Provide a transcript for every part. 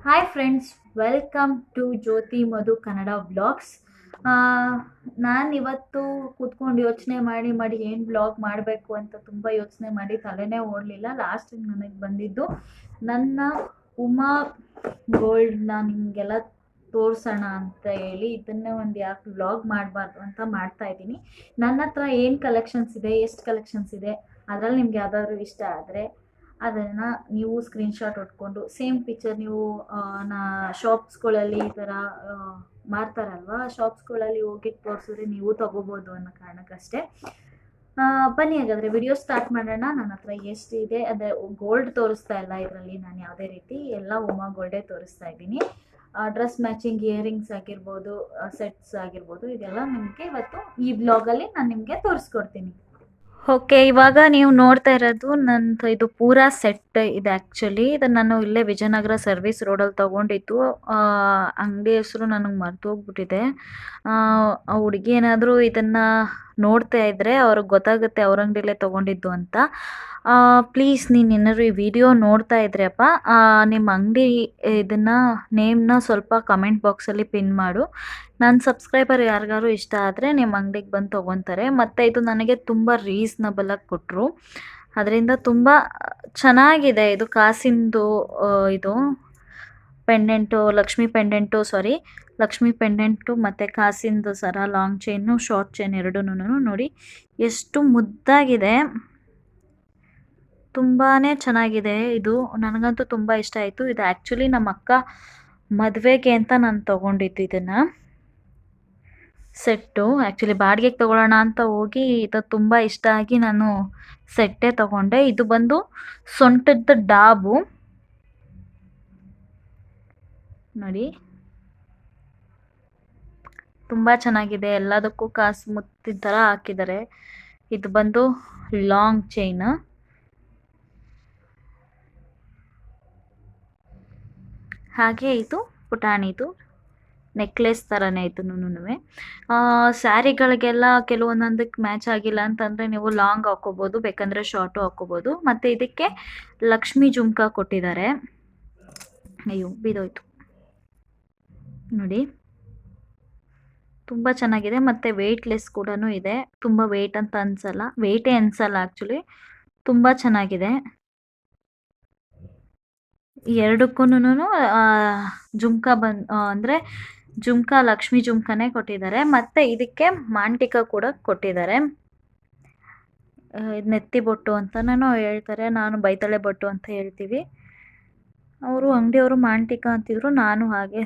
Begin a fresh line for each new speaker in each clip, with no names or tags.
Hi friends, welcome to Jyothi Madhu Kannada vlogs. ನಾನು ಇವತ್ತು ಕೂತ್ಕೊಂಡು ಯೋಚನೆ ಮಾಡಿ ಮಾಡಿ ಏನು ವ್ಲಾಗ್ ಮಾಡಬೇಕು ಅಂತ ತುಂಬ ಯೋಚನೆ ಮಾಡಿ ತಲೆನೇ ಓಡಲಿಲ್ಲ. ಲಾಸ್ಟಿಗೆ ನನಗೆ ಬಂದಿದ್ದು ನನ್ನ ಉಮಾ ಗೋಲ್ಡ್ನ ನಿಮಗೆಲ್ಲ ತೋರಿಸೋಣ ಅಂತ ಹೇಳಿ ಇದನ್ನೇ ಒಂದು ಯಾಕೆ ವ್ಲಾಗ್ ಮಾಡಬಾರ್ದು ಅಂತ ಮಾಡ್ತಾ ಇದ್ದೀನಿ. ನನ್ನ ಹತ್ರ ಏನು ಕಲೆಕ್ಷನ್ಸ್ ಇದೆ, ಎಷ್ಟು ಕಲೆಕ್ಷನ್ಸ್ ಇದೆ, ಅದರಲ್ಲಿ ನಿಮ್ಗೆ ಯಾವ್ದಾದ್ರು ಇಷ್ಟ ಆದರೆ ಅದನ್ನು ನೀವು ಸ್ಕ್ರೀನ್ಶಾಟ್ ಹೊಡ್ಕೊಂಡು ಸೇಮ್ ಪಿಕ್ಚರ್ ನೀವು ನಾ ಶಾಪ್ಸ್ಗಳಲ್ಲಿ ಈ ಥರ ಮಾರ್ತಾರಲ್ವ, ಶಾಪ್ಸ್ಗಳಲ್ಲಿ ಹೋಗಿ ತೋರಿಸಿದ್ರೆ ನೀವು ತಗೋಬೋದು ಅನ್ನೋ ಕಾರಣಕ್ಕಷ್ಟೇ. ಬನ್ನಿ ಹಾಗಾದರೆ ವಿಡಿಯೋ ಸ್ಟಾರ್ಟ್ ಮಾಡೋಣ. ನನ್ನ ಹತ್ರ ಎಷ್ಟಿದೆ ಅದೇ ಗೋಲ್ಡ್ ತೋರಿಸ್ತಾ ಇಲ್ಲ ಇದರಲ್ಲಿ, ನಾನು ಯಾವುದೇ ರೀತಿ ಎಲ್ಲ ಉಮಾ ಗೋಲ್ಡೇ ತೋರಿಸ್ತಾ ಇದ್ದೀನಿ. ಡ್ರೆಸ್ ಮ್ಯಾಚಿಂಗ್ ಇಯರಿಂಗ್ಸ್ ಆಗಿರ್ಬೋದು, ಸೆಟ್ಸ್ ಆಗಿರ್ಬೋದು, ಇದೆಲ್ಲ ನಿಮಗೆ ಇವತ್ತು ಈ ಬ್ಲಾಗಲ್ಲಿ ನಾನು ನಿಮಗೆ ತೋರಿಸ್ಕೊಡ್ತೀನಿ. ಓಕೆ, ಇವಾಗ ನೀವು ನೋಡ್ತಾ ಇರೋದು ನಂದು ಇದು ಪೂರಾ ಸೆಟ್ ಇದೆ. ಆ್ಯಕ್ಚುಲಿ ಇದನ್ನು ನಾನು ಇಲ್ಲೇ ವಿಜಯನಗರ ಸರ್ವಿಸ್ ರೋಡಲ್ಲಿ ತೊಗೊಂಡಿದ್ದು. ಅಂಗಡಿ ಹೆಸರು ನನಗೆ ಮರ್ತೋಗ್ಬಿಟ್ಟಿದೆ. ಆ ಹುಡುಗಿ ಏನಾದರೂ ಇದನ್ನು ನೋಡ್ತಾ ಇದ್ದರೆ ಅವ್ರಿಗೆ ಗೊತ್ತಾಗುತ್ತೆ ಅವ್ರ ಅಂಗಡಿಯಲ್ಲೇ ತೊಗೊಂಡಿದ್ದು ಅಂತ. ಪ್ಲೀಸ್ ನೀನು ಏನಾದ್ರು ಈ ವಿಡಿಯೋ ನೋಡ್ತಾ ಇದ್ರೆಪ್ಪ, ನಿಮ್ಮ ಅಂಗಡಿ ಇದನ್ನು ನೇಮ್ನ ಸ್ವಲ್ಪ ಕಮೆಂಟ್ ಬಾಕ್ಸಲ್ಲಿ ಪಿನ್ ಮಾಡು. ನನ್ನ ಸಬ್ಸ್ಕ್ರೈಬರ್ ಯಾರಿಗಾರು ಇಷ್ಟ ಆದರೆ ನಿಮ್ಮ ಅಂಗಡಿಗೆ ಬಂದು ತೊಗೊತಾರೆ. ಮತ್ತು ಇದು ನನಗೆ ತುಂಬ ರೀಸ್ನಬಲಾಗಿ ಕೊಟ್ಟರು. ಅದರಿಂದ ತುಂಬ ಚೆನ್ನಾಗಿದೆ. ಇದು ಕಾಸಿಂದು ಇದು ಪೆಂಡೆಂಟು, ಲಕ್ಷ್ಮಿ ಪೆಂಡೆಂಟು ಮತ್ತು ಕಾಸಿಂದು ಸರ, ಲಾಂಗ್ ಚೈನು, ಶಾರ್ಟ್ ಚೈನ್ ಎರಡೂ ನೋಡಿ ಎಷ್ಟು ಮುದ್ದಾಗಿದೆ. ತುಂಬಾ ಚೆನ್ನಾಗಿದೆ. ಇದು ನನಗಂತೂ ತುಂಬ ಇಷ್ಟ ಆಯಿತು. ಇದು ಆ್ಯಕ್ಚುಲಿ ನಮ್ಮ ಅಕ್ಕ ಮದುವೆಗೆ ಅಂತ ನಾನು ತೊಗೊಂಡಿದ್ದು ಇದನ್ನು ಸೆಟ್ಟು. ಆ್ಯಕ್ಚುಲಿ ಬಾಡಿಗೆಗೆ ತೊಗೊಳ್ಳೋಣ ಅಂತ ಹೋಗಿ ಇದು ತುಂಬ ಇಷ್ಟ ಆಗಿ ನಾನು ಸೆಟ್ಟೇ ತೊಗೊಂಡೆ. ಇದು ಬಂದು ಸೊಂಟದ ಡಾಬು ನೋಡಿ, ತುಂಬ ಚೆನ್ನಾಗಿದೆ. ಎಲ್ಲದಕ್ಕೂ ಕಾಸು ಮುತ್ತಿನ ಥರ ಹಾಕಿದ್ದಾರೆ. ಇದು ಬಂದು ಲಾಂಗ್ ಚೈನ್, ಹಾಗೆ ಇದು ಪುಟಾಣಿದು ನೆಕ್ಲೆಸ್ ಥರನೇ ಇದನ್ನು. ಸ್ಯಾರಿಗಳಿಗೆಲ್ಲ ಕೆಲವೊಂದೊಂದಕ್ಕೆ ಮ್ಯಾಚ್ ಆಗಿಲ್ಲ ಅಂತಂದರೆ ನೀವು ಲಾಂಗ್ ಹಾಕ್ಕೋಬೋದು, ಬೇಕಂದರೆ ಶಾರ್ಟು ಹಾಕ್ಕೋಬೋದು. ಮತ್ತು ಇದಕ್ಕೆ ಲಕ್ಷ್ಮಿ ಜುಮ್ಕಾ ಕೊಟ್ಟಿದ್ದಾರೆ. ಅಯ್ಯೋ ಬಿದೋಯ್ತು ನೋಡಿ, ತುಂಬ ಚೆನ್ನಾಗಿದೆ. ಮತ್ತು ವೆಯ್ಟ್ಲೆಸ್ ಕೂಡ ಇದೆ. ತುಂಬ ವೆಯ್ಟ್ ಅಂತ ಅನಿಸಲ್ಲ, ವೆಯ್ಟೇ ಅನಿಸಲ್ಲ ಆ್ಯಕ್ಚುಲಿ. ತುಂಬ ಚೆನ್ನಾಗಿದೆ. ಎರಡಕ್ಕೂ ಜುಮ್ಕಾ ಅಂದರೆ ಜುಮ್ಕಾ ಲಕ್ಷ್ಮಿ ಜುಮ್ಕಾನೇ ಕೊಟ್ಟಿದ್ದಾರೆ. ಮತ್ತು ಇದಕ್ಕೆ ಮಾಂಟಿಕ ಕೂಡ ಕೊಟ್ಟಿದ್ದಾರೆ. ನೆತ್ತಿ ಬೊಟ್ಟು ಅಂತನೂ ಹೇಳ್ತಾರೆ, ನಾನು ಬೈತಳೆ ಬೊಟ್ಟು ಅಂತ ಹೇಳ್ತೀವಿ. ಅವರು ಅಂಗಡಿಯವರು ಮಾಂಟಿಕ ಅಂತಿದ್ರು, ನಾನು ಹಾಗೆ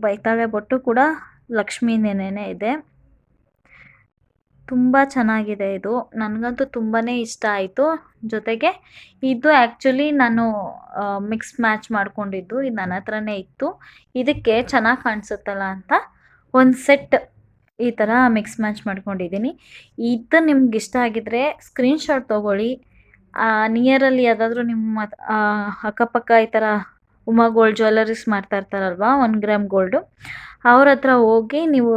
ಬೈತಾಳೆ ಬೊಟ್ಟು ಕೂಡ ಲಕ್ಷ್ಮೀನೇನೇ ಇದೆ. ತುಂಬ ಚೆನ್ನಾಗಿದೆ. ಇದು ನನಗಂತೂ ತುಂಬಾ ಇಷ್ಟ ಆಯಿತು. ಜೊತೆಗೆ ಇದು ಆ್ಯಕ್ಚುಲಿ ನಾನು ಮಿಕ್ಸ್ ಮ್ಯಾಚ್ ಮಾಡ್ಕೊಂಡಿದ್ದು, ಇದು ನನ್ನ ಹತ್ರನೇ ಇತ್ತು. ಇದಕ್ಕೆ ಚೆನ್ನಾಗಿ ಕಾಣಿಸುತ್ತಲ್ಲ ಅಂತ ಒಂದು ಸೆಟ್ ಈ ಥರ ಮಿಕ್ಸ್ ಮ್ಯಾಚ್ ಮಾಡ್ಕೊಂಡಿದ್ದೀನಿ. ಇದು ನಿಮ್ಗೆ ಇಷ್ಟ ಆಗಿದ್ರೆ ಸ್ಕ್ರೀನ್ಶಾಟ್ ತೊಗೊಳ್ಳಿ. ನಿಯರಲ್ಲಿ ಯಾವುದಾದ್ರೂ ನಿಮ್ಮ ಅಕ್ಕಪಕ್ಕ ಈ ಥರ ಉಮಾ ಗೋಲ್ಡ್ ಜ್ಯುವೆಲ್ಲರೀಸ್ ಮಾಡ್ತಾ ಇರ್ತಾರಲ್ವ, 1 ಗ್ರಾಮ್ ಗೋಲ್ಡು, ಅವ್ರ ಹತ್ರ ಹೋಗಿ ನೀವು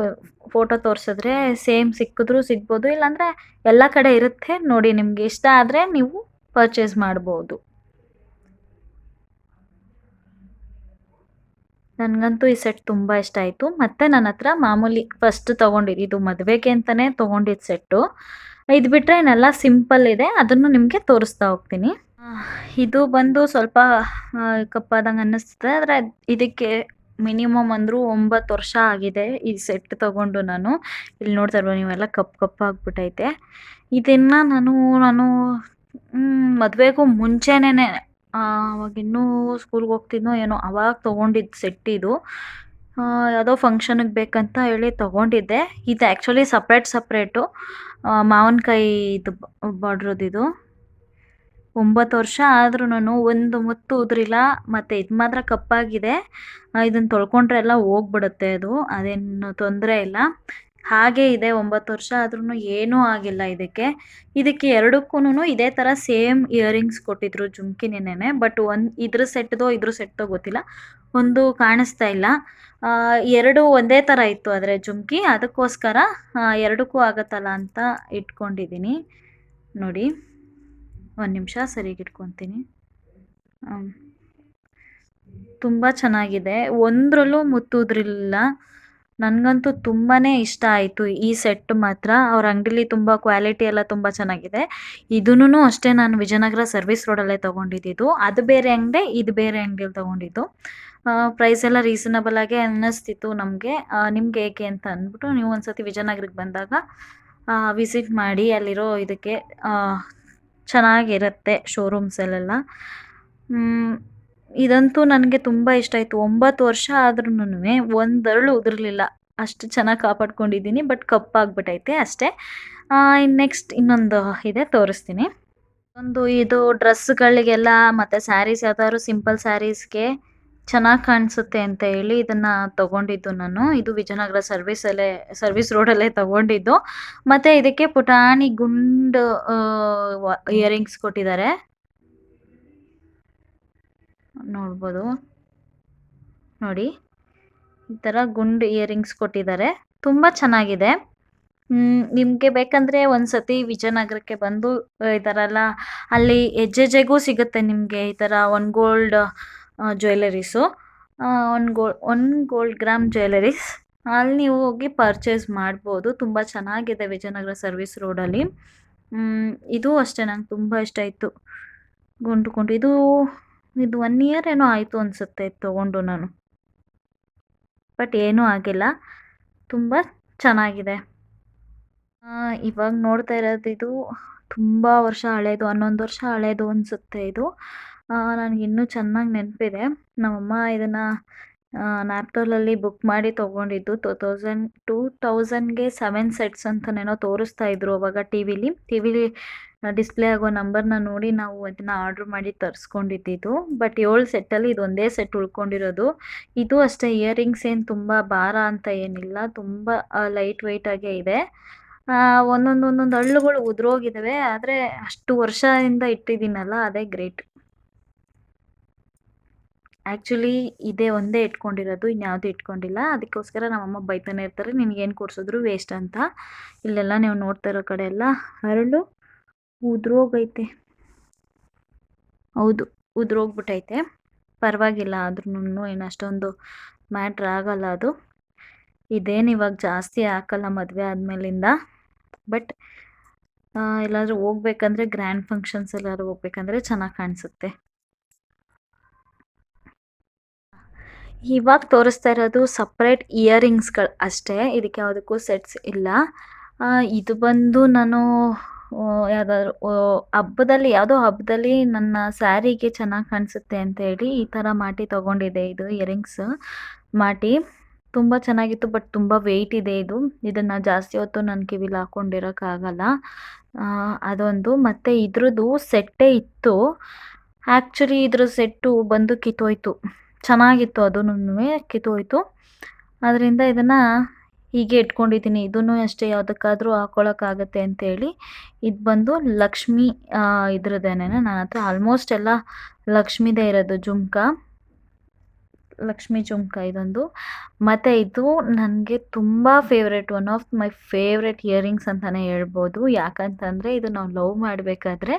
ಫೋಟೋ ತೋರಿಸಿದ್ರೆ ಸೇಮ್ ಸಿಕ್ಕಿದ್ರೂ ಸಿಗ್ಬೋದು, ಇಲ್ಲಾಂದರೆ ಎಲ್ಲ ಕಡೆ ಇರುತ್ತೆ ನೋಡಿ. ನಿಮಗೆ ಇಷ್ಟ ಆದರೆ ನೀವು ಪರ್ಚೇಸ್ ಮಾಡ್ಬೋದು. ನನಗಂತೂ ಈ ಸೆಟ್ ತುಂಬ ಇಷ್ಟ ಆಯಿತು. ಮತ್ತು ನನ್ನ ಹತ್ರ ಮಾಮೂಲಿ ಫಸ್ಟ್ ತೊಗೊಂಡಿದ್ದು, ಇದು ಮದುವೆಗೆ ಅಂತಲೇ ತೊಗೊಂಡಿದ್ದು ಸೆಟ್ಟು. ಇದು ಬಿಟ್ಟರೆ ಇನ್ನೆಲ್ಲ ಸಿಂಪಲ್ ಇದೆ, ಅದನ್ನು ನಿಮಗೆ ತೋರಿಸ್ತಾ ಹೋಗ್ತೀನಿ. ಇದು ಬಂದು ಸ್ವಲ್ಪ ಕಪ್ಪಾದಂಗೆ ಅನ್ನಿಸ್ತದೆ, ಆದರೆ ಇದಕ್ಕೆ ಮಿನಿಮಮ್ ಅಂದರೂ 9 ವರ್ಷ ಆಗಿದೆ ಈ ಸೆಟ್ ತೊಗೊಂಡು. ನಾನು ಇಲ್ಲಿ ನೋಡ್ತಾ ಇರ್ಬೋದು ನೀವೆಲ್ಲ ಕಪ್ಪಾಗ್ಬಿಟ್ಟೈತೆ. ಇದನ್ನು ನಾನು ಮದುವೆಗೂ ಮುಂಚೆನೇ, ಅವಾಗ ಇನ್ನೂ ಸ್ಕೂಲ್ಗೆ ಹೋಗ್ತಿದ್ನೋ ಏನೋ, ಅವಾಗ ತೊಗೊಂಡಿದ್ದು ಸೆಟ್ ಇದು. ಯಾವುದೋ ಫಂಕ್ಷನಿಗೆ ಬೇಕಂತ ಹೇಳಿ ತೊಗೊಂಡಿದ್ದೆ. ಇದು ಆ್ಯಕ್ಚುಲಿ ಸಪ್ರೇಟು ಮಾವಿನಕಾಯಿ ಇದು ಬಾರ್ಡ್ರದ್ದು. 9 ವರ್ಷ ಆದ್ರೂ ಒಂದು ಮುತ್ತು ಉದುರಿಲ್ಲ. ಮತ್ತು ಇದು ಮಾತ್ರ ಕಪ್ಪಾಗಿದೆ. ಇದನ್ನು ತೊಳ್ಕೊಂಡ್ರೆ ಎಲ್ಲ ಹೋಗ್ಬಿಡುತ್ತೆ, ಅದೇನು ತೊಂದರೆ ಇಲ್ಲ. ಹಾಗೇ ಇದೆ, 9 ವರ್ಷ ಆದ್ರೂ ಏನೂ ಆಗಿಲ್ಲ ಇದಕ್ಕೆ ಎರಡಕ್ಕೂ ಇದೇ ಥರ ಸೇಮ್ ಇಯರಿಂಗ್ಸ್ ಕೊಟ್ಟಿದ್ರು, ಜುಮ್ಕಿನೇನೆ. ಬಟ್ ಇದ್ರ ಸೆಟ್ದೋ ಗೊತ್ತಿಲ್ಲ, ಒಂದು ಕಾಣಿಸ್ತಾ ಇಲ್ಲ. ಎರಡು ಒಂದೇ ಥರ ಇತ್ತು ಆದರೆ ಜುಮ್ಕಿ, ಅದಕ್ಕೋಸ್ಕರ ಎರಡಕ್ಕೂ ಆಗತ್ತಲ್ಲ ಅಂತ ಇಟ್ಕೊಂಡಿದ್ದೀನಿ ನೋಡಿ. ಒಂದು ನಿಮಿಷ ಸರಿಗೆ ಇಟ್ಕೊತೀನಿ. ತುಂಬ ಚೆನ್ನಾಗಿದೆ. ಒಂದ್ರಲ್ಲೂ ಮುತ್ತುದ್ರಿಲ್ಲ. ನನಗಂತೂ ತುಂಬಾ ಇಷ್ಟ ಆಯಿತು ಈ ಸೆಟ್ ಮಾತ್ರ. ಅವ್ರ ಅಂಗಡಿಲಿ ತುಂಬ ಕ್ವಾಲಿಟಿ ಎಲ್ಲ ತುಂಬ ಚೆನ್ನಾಗಿದೆ. ಇದೂನು ಅಷ್ಟೇ ನಾನು ವಿಜಯನಗರ ಸರ್ವಿಸ್ ರೋಡಲ್ಲೇ ತೊಗೊಂಡಿದ್ದಿದ್ದು. ಅದು ಬೇರೆ ಅಂಗಡಿ, ಇದು ಬೇರೆ ಅಂಗಡಿಯಲ್ಲಿ ತೊಗೊಂಡಿದ್ದು. ಪ್ರೈಸ್ ಎಲ್ಲ ರೀಸನಬಲ್ ಆಗೇ ಅನ್ನಿಸ್ತಿತ್ತು ನಮಗೆ. ನಿಮ್ಗೆ ಹೇಗೆ ಅಂತ ಅಂದ್ಬಿಟ್ಟು ನೀವು ಒಂದ್ಸತಿ ವಿಜಯನಗರಕ್ಕೆ ಬಂದಾಗ ವಿಸಿಟ್ ಮಾಡಿ. ಅಲ್ಲಿರೋ ಇದಕ್ಕೆ ಚೆನ್ನಾಗಿರುತ್ತೆ ಶೋರೂಮ್ಸಲ್ಲೆಲ್ಲ. ಇದಂತೂ ನನಗೆ ತುಂಬ ಇಷ್ಟ ಆಯಿತು. 9 ವರ್ಷ ಆದ್ರೂನುವೆ ಒಂದರಳು ಉದುರ್ಲಿಲ್ಲ. ಅಷ್ಟು ಚೆನ್ನಾಗಿ ಕಾಪಾಡ್ಕೊಂಡಿದ್ದೀನಿ. ಬಟ್ ಕಪ್ಪಾಗ್ಬಿಟ್ಟೈತೆ ಅಷ್ಟೇ. ನೆಕ್ಸ್ಟ್ ಇನ್ನೊಂದು ಇದೆ, ತೋರಿಸ್ತೀನಿ. ಇದು ಡ್ರೆಸ್ಗಳಿಗೆಲ್ಲ ಮತ್ತು ಸ್ಯಾರೀಸ್, ಯಾವ್ದಾದ್ರು ಸಿಂಪಲ್ ಸ್ಯಾರೀಸ್ಗೆ ಚೆನ್ನಾಗಿ ಕಾಣಿಸುತ್ತೆ ಅಂತ ಹೇಳಿ ಇದನ್ನ ತಗೊಂಡಿದ್ದು ನಾನು. ಇದು ವಿಜಯನಗರ ಸರ್ವಿಸ್ ರೋಡಲ್ಲೇ ತಗೊಂಡಿದ್ದು. ಮತ್ತು ಇದಕ್ಕೆ ಪುಟಾಣಿ ಗುಂಡು ಇಯರಿಂಗ್ಸ್ ಕೊಟ್ಟಿದ್ದಾರೆ, ನೋಡ್ಬೋದು. ನೋಡಿ, ಈ ಥರ ಗುಂಡು ಇಯರಿಂಗ್ಸ್ ಕೊಟ್ಟಿದ್ದಾರೆ. ತುಂಬ ಚೆನ್ನಾಗಿದೆ. ನಿಮಗೆ ಬೇಕಂದರೆ ಒಂದ್ಸತಿ ವಿಜಯನಗರಕ್ಕೆ ಬಂದು ಈ ಥರ ಎಲ್ಲ ಅಲ್ಲಿ ಹೆಜ್ಜೆಗೂ ಸಿಗುತ್ತೆ ನಿಮಗೆ ಈ ಥರ 1 gold jewelleries, 1 gold gram jewelleries. ಅಲ್ಲಿ ನೀವು ಹೋಗಿ ಪರ್ಚೇಸ್ ಮಾಡ್ಬೋದು. ತುಂಬ ಚೆನ್ನಾಗಿದೆ ವಿಜಯನಗರ ಸರ್ವಿಸ್ ರೋಡಲ್ಲಿ. ಇದು ಅಷ್ಟೇ ನಂಗೆ ತುಂಬ ಇಷ್ಟ ಆಯಿತು. ಗುಂಡು ಇದು 1 ಇಯರ್ ಏನೋ ಆಯಿತು ಅನಿಸುತ್ತೆ ತೊಗೊಂಡು ನಾನು. ಬಟ್ ಏನೂ ಆಗಿಲ್ಲ, ತುಂಬ ಚೆನ್ನಾಗಿದೆ. ಇವಾಗ ನೋಡ್ತಾ ಇರೋದು ಇದು ತುಂಬ ವರ್ಷ ಹಳೇದು, 11 ವರ್ಷ ಹಳೇದು ಅನಿಸುತ್ತೆ ಇದು. ನನಗಿನ್ನೂ ಚೆನ್ನಾಗಿ ನೆನಪಿದೆ. ನಮ್ಮಮ್ಮ ಇದನ್ನು ನ್ಯಾಪ್ಟೋಲಲ್ಲಿ ಬುಕ್ ಮಾಡಿ ತೊಗೊಂಡಿದ್ದು. 2000ಗೆ 7 ಸೆಟ್ಸ್ ಅಂತನೇನೋ ತೋರಿಸ್ತಾ ಇದ್ರು ಅವಾಗ ಟಿ ವಿಲಿ ಡಿಸ್ಪ್ಲೇ ಆಗೋ ನಂಬರ್ನ ನೋಡಿ ನಾವು ಅದನ್ನು ಆರ್ಡ್ರ್ ಮಾಡಿ ತರಿಸ್ಕೊಂಡಿದ್ದು. ಬಟ್ 7 ಸೆಟ್ಟಲ್ಲಿ ಇದೊಂದೇ ಸೆಟ್ ಉಳ್ಕೊಂಡಿರೋದು. ಇದು ಅಷ್ಟೇ, ಇಯರಿಂಗ್ಸ್ ಏನು ತುಂಬ ಭಾರ ಅಂತ ಏನಿಲ್ಲ, ತುಂಬ ಲೈಟ್ ವೆಯ್ಟಾಗೇ ಇದೆ. ಒಂದೊಂದು ಹಳ್ಳುಗಳು ಉದುರೋಗಿದ್ದಾವೆ, ಆದರೆ ಅಷ್ಟು ವರ್ಷದಿಂದ ಇಟ್ಟಿದ್ದೀನಲ್ಲ ಅದೇ ಗ್ರೇಟ್. ಆ್ಯಕ್ಚುಲಿ ಇದೇ ಒಂದೇ ಇಟ್ಕೊಂಡಿರೋದು, ಇನ್ಯಾವುದೂ ಇಟ್ಕೊಂಡಿಲ್ಲ. ಅದಕ್ಕೋಸ್ಕರ ನಮ್ಮಮ್ಮ ಬೈತಾನೆ ಇರ್ತಾರೆ, ನಿನಗೇನು ಕೊಡಿಸಿದ್ರು ವೇಸ್ಟ್ ಅಂತ. ಇಲ್ಲೆಲ್ಲ ನೀವು ನೋಡ್ತಾ ಇರೋ ಕಡೆ ಎಲ್ಲ ಹರಳು ಉದುರೋಗೈತೆ. ಹೌದು, ಉದುರೋಗ್ಬಿಟ್ಟೈತೆ. ಪರವಾಗಿಲ್ಲ, ಆದ್ರೂ ಏನು ಅಷ್ಟೊಂದು ಮ್ಯಾಟ್ರ್ ಆಗಲ್ಲ ಅದು. ಇದೇನು ಇವಾಗ ಜಾಸ್ತಿ ಹಾಕಲ್ಲ ಮದುವೆ ಆದಮೇಲಿಂದ. ಬಟ್ ಎಲ್ಲಾದರೂ ಹೋಗ್ಬೇಕಂದ್ರೆ, ಗ್ರ್ಯಾಂಡ್ ಫಂಕ್ಷನ್ಸ್ ಎಲ್ಲಾದ್ರೂ ಹೋಗ್ಬೇಕಂದ್ರೆ ಚೆನ್ನಾಗಿ ಕಾಣಿಸುತ್ತೆ. ಇವಾಗ ತೋರಿಸ್ತಾ ಇರೋದು ಸಪ್ರೇಟ್ ಇಯರಿಂಗ್ಸ್ಗಳು ಅಷ್ಟೇ, ಇದಕ್ಕೆ ಯಾವುದಕ್ಕೂ ಸೆಟ್ಸ್ ಇಲ್ಲ. ಇದು ಬಂದು ನಾನು ಯಾವುದಾದ್ರು ಯಾವುದೋ ಹಬ್ಬದಲ್ಲಿ ನನ್ನ ಸ್ಯಾರಿಗೆ ಚೆನ್ನಾಗಿ ಕಾಣಿಸುತ್ತೆ ಅಂತ ಹೇಳಿ ಈ ಥರ ಮಾಟಿ ತೊಗೊಂಡಿದ್ದೆ. ಇದು ಇಯರಿಂಗ್ಸ್ ಮಾಟಿ ತುಂಬ ಚೆನ್ನಾಗಿತ್ತು. ಬಟ್ ತುಂಬ ವೆಯ್ಟ್ ಇದೆ ಇದು. ಇದನ್ನು ಜಾಸ್ತಿ ಹೊತ್ತು ನನ್ನ ಕಿವಿಲಿ ಹಾಕ್ಕೊಂಡಿರೋಕ್ಕಾಗಲ್ಲ. ಅದೊಂದು. ಮತ್ತು ಇದ್ರದ್ದು ಸೆಟ್ಟೇ ಇತ್ತು. ಆ್ಯಕ್ಚುಲಿ ಇದ್ರ ಸೆಟ್ಟು ಬಂದು ಕಿತ್ತೋಯ್ತು. ಚೆನ್ನಾಗಿತ್ತು, ಅದೂನುವೆ ಕಿತ್ತೋಯ್ತು. ಅದರಿಂದ ಇದನ್ನು ಹೀಗೆ ಇಟ್ಕೊಂಡಿದ್ದೀನಿ. ಇದೂ ಅಷ್ಟೇ, ಯಾವುದಕ್ಕಾದ್ರೂ ಹಾಕ್ಕೊಳ್ಳೋಕ್ಕಾಗತ್ತೆ ಅಂತೇಳಿ. ಇದು ಬಂದು ಲಕ್ಷ್ಮಿ ಇದ್ರದ್ದೇನೆ. ನನ್ನ ಹತ್ರ ಆಲ್ಮೋಸ್ಟ್ ಎಲ್ಲ ಲಕ್ಷ್ಮಿದೇ ಇರೋದು ಲಕ್ಷ್ಮಿ ಜುಮ್ಕ ಇದೊಂದು. ಮತ್ತು ಇದು ನನಗೆ ತುಂಬ favourite, one of my favourite earrings ಅಂತಲೇ ಹೇಳ್ಬೋದು. ಯಾಕಂತಂದರೆ ಇದು ನಾವು ಲವ್ ಮಾಡಬೇಕಾದ್ರೆ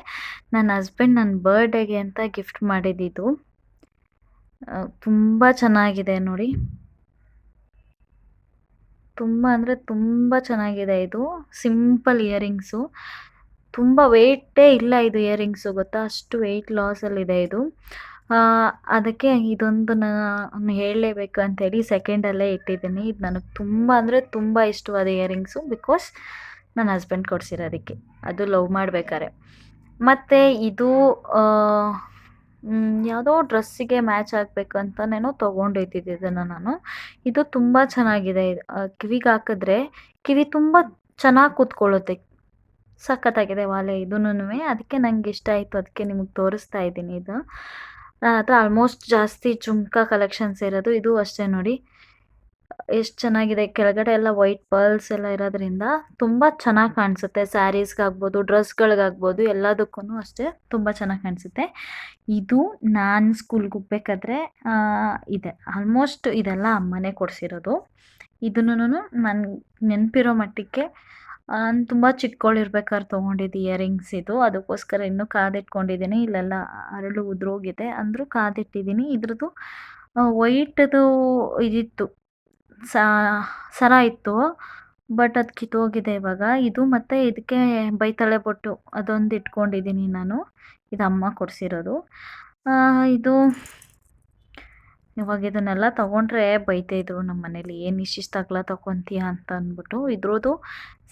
ನನ್ನ ಹಸ್ಬೆಂಡ್ ನನ್ನ ಬರ್ಡೇಗೆ ಅಂತ ಗಿಫ್ಟ್ ಮಾಡಿದ್ದಿದ್ದು. ತುಂಬ ಚೆನ್ನಾಗಿದೆ ನೋಡಿ, ತುಂಬ ಅಂದರೆ ತುಂಬ ಚೆನ್ನಾಗಿದೆ. ಇದು ಸಿಂಪಲ್ ಇಯರಿಂಗ್ಸು, ತುಂಬ ವೆಯ್ಟೇ ಇಲ್ಲ ಇದು ಇಯರಿಂಗ್ಸು, ಗೊತ್ತಾ? ಅಷ್ಟು ವೆಯ್ಟ್ ಲಾಸಲ್ಲಿದೆ ಇದು. ಅದಕ್ಕೆ ಇದೊಂದು ನಾನು ಹೇಳಲೇಬೇಕು ಅಂತೇಳಿ ಸೆಕೆಂಡಲ್ಲೇ ಇಟ್ಟಿದ್ದೀನಿ. ಇದು ನನಗೆ ತುಂಬ ಅಂದರೆ ತುಂಬ ಇಷ್ಟವಾದ ಇಯರಿಂಗ್ಸು, ಬಿಕಾಸ್ ನನ್ನ ಹಸ್ಬೆಂಡ್ ಕೊಡಿಸಿರೋದಕ್ಕೆ, ಅದು ಲವ್ ಮಾಡಬೇಕಾರೆ. ಮತ್ತು ಇದು ಯಾವುದೋ ಡ್ರೆಸ್ಸಿಗೆ ಮ್ಯಾಚ್ ಆಗಬೇಕು ಅಂತನೇನೋ ತೊಗೊಂಡಿದ್ದಿದ್ದು ಇದನ್ನು ನಾನು. ಇದು ತುಂಬ ಚೆನ್ನಾಗಿದೆ. ಕಿವಿಗೆ ಹಾಕಿದ್ರೆ ಕಿವಿ ತುಂಬ ಚೆನ್ನಾಗಿ ಕೂತ್ಕೊಳ್ಳುತ್ತೆ. ಸಖತ್ತಾಗಿದೆ ವಾಲೆ ಇದೂನುವೆ. ಅದಕ್ಕೆ ನಂಗೆ ಇಷ್ಟ ಆಯಿತು, ಅದಕ್ಕೆ ನಿಮಗೆ ತೋರಿಸ್ತಾ ಇದ್ದೀನಿ. ಇದು ನನ್ನ ಹತ್ರ ಆಲ್ಮೋಸ್ಟ್ ಜಾಸ್ತಿ ಜುಮ್ಕಾ ಕಲೆಕ್ಷನ್ಸ್ ಇರೋದು. ಇದು ಅಷ್ಟೇ ನೋಡಿ, ಎಷ್ಟು ಚೆನ್ನಾಗಿದೆ. ಕೆಳಗಡೆ ಎಲ್ಲ ವೈಟ್ ಪರ್ಲ್ಸ್ ಎಲ್ಲ ಇರೋದ್ರಿಂದ ತುಂಬ ಚೆನ್ನಾಗಿ ಕಾಣಿಸುತ್ತೆ. ಸ್ಯಾರೀಸ್ಗಾಗ್ಬೋದು, ಡ್ರೆಸ್ಗಳಿಗಾಗ್ಬೋದು, ಎಲ್ಲದಕ್ಕೂ ಅಷ್ಟೇ ತುಂಬ ಚೆನ್ನಾಗಿ ಕಾಣಿಸುತ್ತೆ. ಇದು ನಾನು ಸ್ಕೂಲ್ಗೆ ಹೋಗ್ಬೇಕಾದ್ರೆ ಇದೆ. ಆಲ್ಮೋಸ್ಟ್ ಇದೆಲ್ಲ ಅಮ್ಮನೇ ಕೊಡಿಸಿರೋದು. ಇದನ್ನು ನಾನು ನೆನಪಿರೋ ಮಟ್ಟಕ್ಕೆ ನಾನು ತುಂಬ ಚಿಕ್ಕವಳಿರ್ಬೇಕಾದ್ರೆ ತೊಗೊಂಡಿದ್ದು ಇಯರಿಂಗ್ಸ್ ಇದು. ಅದಕ್ಕೋಸ್ಕರ ಇನ್ನೂ ಕಾದಿಟ್ಕೊಂಡಿದ್ದೀನಿ. ಇಲ್ಲೆಲ್ಲ ಹರಳು ಉದುರೋಗಿದೆ ಅಂದರೂ ಕಾದಿಟ್ಟಿದ್ದೀನಿ. ಇದ್ರದ್ದು ವೈಟದು ಇದಿತ್ತು, ಸ ಸರ ಇತ್ತು. ಬಟ್ ಅದು ಕಿತ್ತೋಗಿದೆ ಇವಾಗ. ಇದು ಮತ್ತೆ ಇದಕ್ಕೆ ಬೈತಳೆ ಬೊಟ್ಟು ಅದೊಂದು ಇಟ್ಕೊಂಡಿದ್ದೀನಿ ನಾನು. ಇದು ಅಮ್ಮ ಕೊಡಿಸಿರೋದು. ಇದು ಇವಾಗ ಇದನ್ನೆಲ್ಲ ತೊಗೊಂಡ್ರೆ ಬೈತಾಯಿದ್ರು ನಮ್ಮ ಮನೇಲಿ, ಏನು ಇಷ್ಟಿಷ್ಟು ಅಗಲ ತೊಗೊತೀಯ ಅಂತ ಅಂದ್ಬಿಟ್ಟು. ಇದ್ರದ್ದು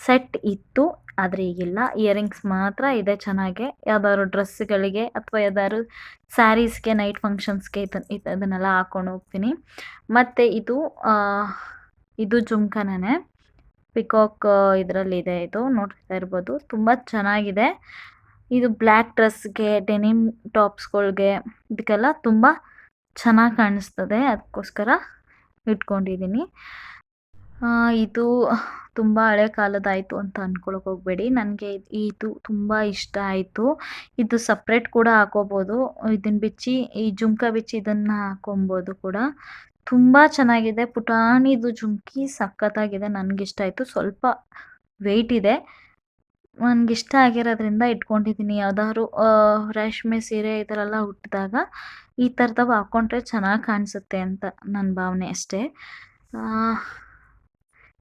ಸೆಟ್ ಇತ್ತು, ಆದರೆ ಈಗಿಲ್ಲ. ಇಯರಿಂಗ್ಸ್ ಮಾತ್ರ ಇದೆ ಚೆನ್ನಾಗೆ. ಯಾವ್ದಾದ್ರು ಡ್ರೆಸ್ಗಳಿಗೆ ಅಥವಾ ಯಾವ್ದಾದ್ರು ಸ್ಯಾರೀಸ್ಗೆ, ನೈಟ್ ಫಂಕ್ಷನ್ಸ್ಗೆ ಇದನ್ನೆಲ್ಲ ಹಾಕ್ಕೊಂಡು ಹೋಗ್ತೀನಿ. ಮತ್ತು ಇದು ಜುಮ್ಕನೇ, ಪಿಕಾಕ್ ಇದರಲ್ಲಿದೆ. ಇದು ನೋಡ್ತಾ ಇರ್ಬೋದು, ತುಂಬ ಚೆನ್ನಾಗಿದೆ. ಇದು ಬ್ಲ್ಯಾಕ್ ಡ್ರೆಸ್ಗೆ, ಡೆನಿಮ್ ಟಾಪ್ಸ್ಗಳ್ಗೆ ಇದಕ್ಕೆಲ್ಲ ತುಂಬ ಚೆನ್ನಾಗಿ ಕಾಣಿಸ್ತದೆ. ಅದಕ್ಕೋಸ್ಕರ ಇಟ್ಕೊಂಡಿದ್ದೀನಿ. ಇದು ತುಂಬ ಹಳೆ ಕಾಲದಾಯಿತು ಅಂತ ಅಂದ್ಕೊಳಕ್ಕೆ ಹೋಗಬೇಡಿ. ನನಗೆ ಇದು ತುಂಬ ಇಷ್ಟ ಆಯಿತು. ಇದು ಸಪ್ರೇಟ್ ಕೂಡ ಹಾಕೋಬೋದು. ಇದನ್ನು ಬಿಚ್ಚಿ, ಈ ಜುಮ್ಕ ಬಿಚ್ಚಿ ಇದನ್ನು ಹಾಕೊಬೋದು ಕೂಡ. ತುಂಬ ಚೆನ್ನಾಗಿದೆ. ಪುಟಾಣಿದು ಜುಮ್ಕಿ ಸಖತ್ತಾಗಿದೆ. ನನಗಿಷ್ಟ ಆಯಿತು. ಸ್ವಲ್ಪ ವೆಯ್ಟ್ ಇದೆ. ನನಗಿಷ್ಟ ಆಗಿರೋದ್ರಿಂದ ಇಟ್ಕೊಂಡಿದ್ದೀನಿ. ಯಾವ್ದಾದ್ರು ರೇಷ್ಮೆ ಸೀರೆ ಈ ಥರ ಎಲ್ಲ ಉಟ್ಟಿದಾಗ ಈ ಥರದವು ಹಾಕ್ಕೊಂಡ್ರೆ ಚೆನ್ನಾಗಿ ಕಾಣಿಸುತ್ತೆ ಅಂತ ನನ್ನ ಭಾವನೆ ಅಷ್ಟೇ.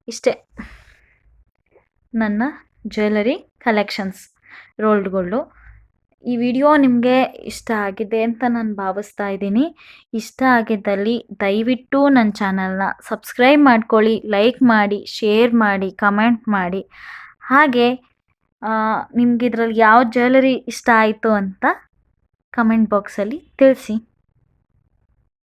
ಇಷ್ಟೇ ನನ್ನ ಜ್ಯುವೆಲರಿ ಕಲೆಕ್ಷನ್ಸ್, ರೋಲ್ಡ್ ಗೋಲ್ಡು. ಈ ವಿಡಿಯೋ ನಿಮಗೆ ಇಷ್ಟ ಆಗಿದೆ ಅಂತ ನಾನು ಭಾವಿಸ್ತಾ ಇದ್ದೀನಿ. ಇಷ್ಟ ಆಗಿದ್ದಲ್ಲಿ ದಯವಿಟ್ಟು ನನ್ನ ಚಾನಲ್ನ ಸಬ್ಸ್ಕ್ರೈಬ್ ಮಾಡ್ಕೊಳ್ಳಿ, ಲೈಕ್ ಮಾಡಿ, ಶೇರ್ ಮಾಡಿ, ಕಮೆಂಟ್ ಮಾಡಿ. ಹಾಗೆ ನಿಮ್ಗೆ ಇದರಲ್ಲಿ ಯಾವ ಜ್ಯುವೆಲರಿ ಇಷ್ಟ ಆಯಿತು ಅಂತ ಕಮೆಂಟ್ ಬಾಕ್ಸಲ್ಲಿ ತಿಳಿಸಿ.